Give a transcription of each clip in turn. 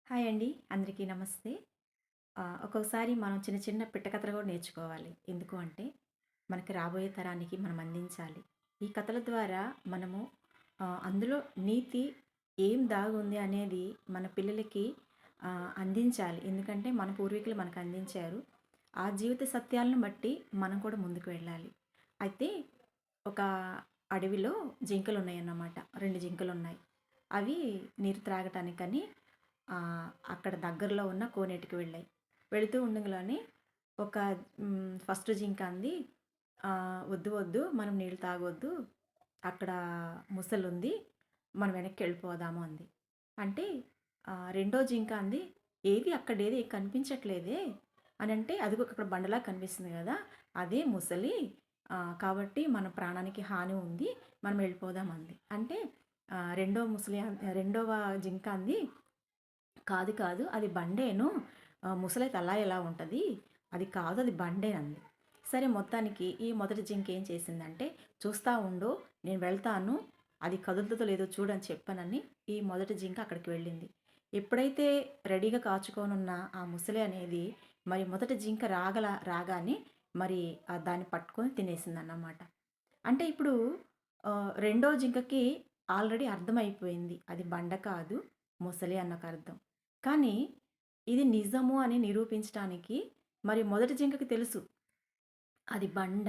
Hi అండి. అందరికీ నమస్తే. ఒక్కొక్కసారి మనం చిన్న చిన్న పిట్ట కథలు కూడా నేర్చుకోవాలి. ఎందుకు అంటే, మనకి రాబోయే తరానికి మనం అందించాలి. ఈ కథల ద్వారా మనము అందులో నీతి ఏం దాగుంది అనేది మన పిల్లలకి అందించాలి. ఎందుకంటే, మన పూర్వీకులు మనకు అందించారు. ఆ జీవిత సత్యాలను బట్టి మనం కూడా ముందుకు వెళ్ళాలి. అయితే ఒక అడవిలో జింకలున్నాయన్నమాట. 2 జింకలున్నాయి. అవి నీరు త్రాగటానికని అక్కడ దగ్గరలో ఉన్న కోనేటికి వెళ్ళాయి. వెళుతూ ఉండంగానే ఒక ఫస్ట్ జింక అంది, "వద్దు వద్దు మనం నీళ్ళు తాగొద్దు. అక్కడ ముసలుంది. మనం వెనక్కి వెళ్ళిపోదాము" అంది. అంటే రెండో జింక అంది, "ఏది అక్కడేది కనిపించట్లేదే" అనంటే, "అదిగో అక్కడ బండలా కనిపిస్తుంది గదా! అదే ముసలి. కాబట్టి మన ప్రాణానికి హాని ఉంది. మనం వెళ్ళిపోదాం" అంది. అంటే రెండవ జింక అంది, "కాదు కాదు అది బండేను. ముసలైతే అలా ఎలా ఉంటది? అది కాదు అది బండే" అంది. సరే మొత్తానికి ఈ మొదటి జింక ఏం చేసిందంటే, "చూస్తా ఉండు నేను వెళ్తాను. అది కదులుతుందో లేదో చూడు" అని చెప్పానని ఈ మొదటి జింక అక్కడికి వెళ్ళింది. ఎప్పుడైతే రెడీగా కాచుకోనున్న ఆ ముసలి అనేది మరి మొదటి జింక రాగానే మరి దాన్ని పట్టుకొని తినేసిందన్నమాట. అంటే ఇప్పుడు రెండో జింకకి ఆల్రెడీ అర్థమైపోయింది. అది బండ కాదు, మొసలి అన్నకర్థం. కానీ ఇది నిజము అని నిరూపించటానికి మరి మొదటి జింకకి తెలుసు. అది బండ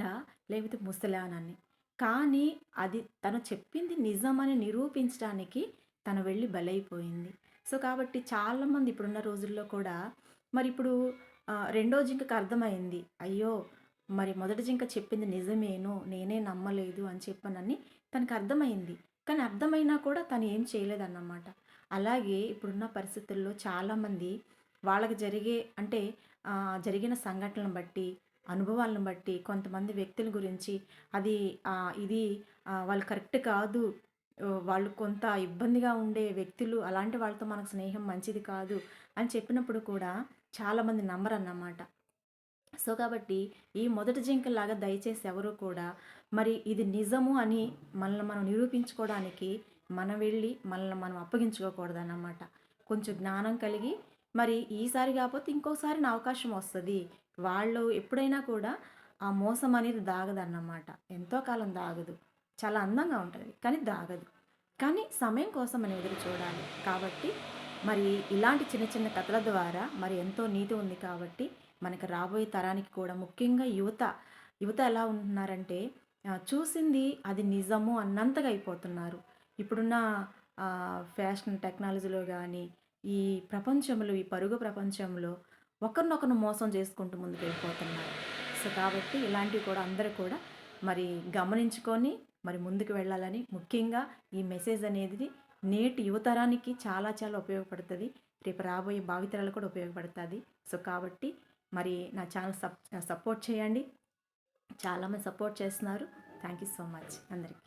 లేకపోతే ముసలానని. కానీ అది తను చెప్పింది నిజమని నిరూపించడానికి తను వెళ్ళి బలైపోయింది. సో, కాబట్టి చాలామంది ఇప్పుడున్న రోజుల్లో కూడా మరిప్పుడు రెండో జింకకి అర్థమైంది. అయ్యో! మరి మొదటి జింక చెప్పింది నిజమేనో, నేనే నమ్మలేదు అని చెప్పనని తనకర్థమైంది. కానీ అర్థమైనా కూడా తను ఏం చేయలేదన్నమాట. అలాగే ఇప్పుడున్న పరిస్థితుల్లో చాలామంది వాళ్ళకి అంటే జరిగిన సంఘటనలను బట్టి, అనుభవాలను బట్టి కొంతమంది వ్యక్తుల గురించి అది ఇది వాళ్ళు కరెక్ట్ కాదు. వాళ్ళు కొంత ఇబ్బందిగా ఉండే వ్యక్తులు, అలాంటి వాళ్ళతో మనకు స్నేహం మంచిది కాదు అని చెప్పినప్పుడు కూడా చాలామంది నమ్మరన్నమాట. సో, కాబట్టి ఈ మొదటి జింకలాగా దయచేసి ఎవరు కూడా మరి ఇది నిజము అని మనల్ని మనం నిరూపించుకోవడానికి మనం వెళ్ళి మనల్ని మనం అప్పగించుకోకూడదన్నమాట. కొంచెం జ్ఞానం కలిగి మరి ఈసారి కాకపోతే ఇంకోసారి నా అవకాశం వస్తది. వాళ్ళు ఎప్పుడైనా కూడా ఆ మోసం అనేది దాగదన్నమాట. ఎంతో కాలం దాగదు. చాలా అందంగా ఉంటది. కానీ దాగదు. కానీ సమయం కోసం మనం ఎదురు చూడాలి. కాబట్టి మరి ఇలాంటి చిన్న చిన్న కథల ద్వారా మరి ఎంతో నీతి ఉంది కాబట్టి మనకు రాబోయే తరానికి కూడా ముఖ్యంగా యువత ఎలా ఉంటున్నారంటే చూసింది అది నిజము అన్నంతగా అయిపోతున్నారు. ఇప్పుడున్న ఫ్యాషన్ టెక్నాలజీలో గానీ, ఈ ప్రపంచంలో ఈ పరుగు ప్రపంచంలో ఒకరినొకరు మోసం చేసుకుంటూ ముందుకెళ్ళిపోతున్నారు. సో, కాబట్టి ఇలాంటివి కూడా అందరూ కూడా మరి గమనించుకొని మరి ముందుకు వెళ్ళాలని ముఖ్యంగా ఈ మెసేజ్ అనేది నేటి యువతరానికి చాలా చాలా ఉపయోగపడుతది. రేపు రాబోయే భావితరాలకు కూడా ఉపయోగపడతది. సో, కాబట్టి మరి నా ఛానల్ సపోర్ట్ చేయండి. చాలామంది సపోర్ట్ చేస్తున్నారు. థ్యాంక్ యూ సో మచ్ అందరికి.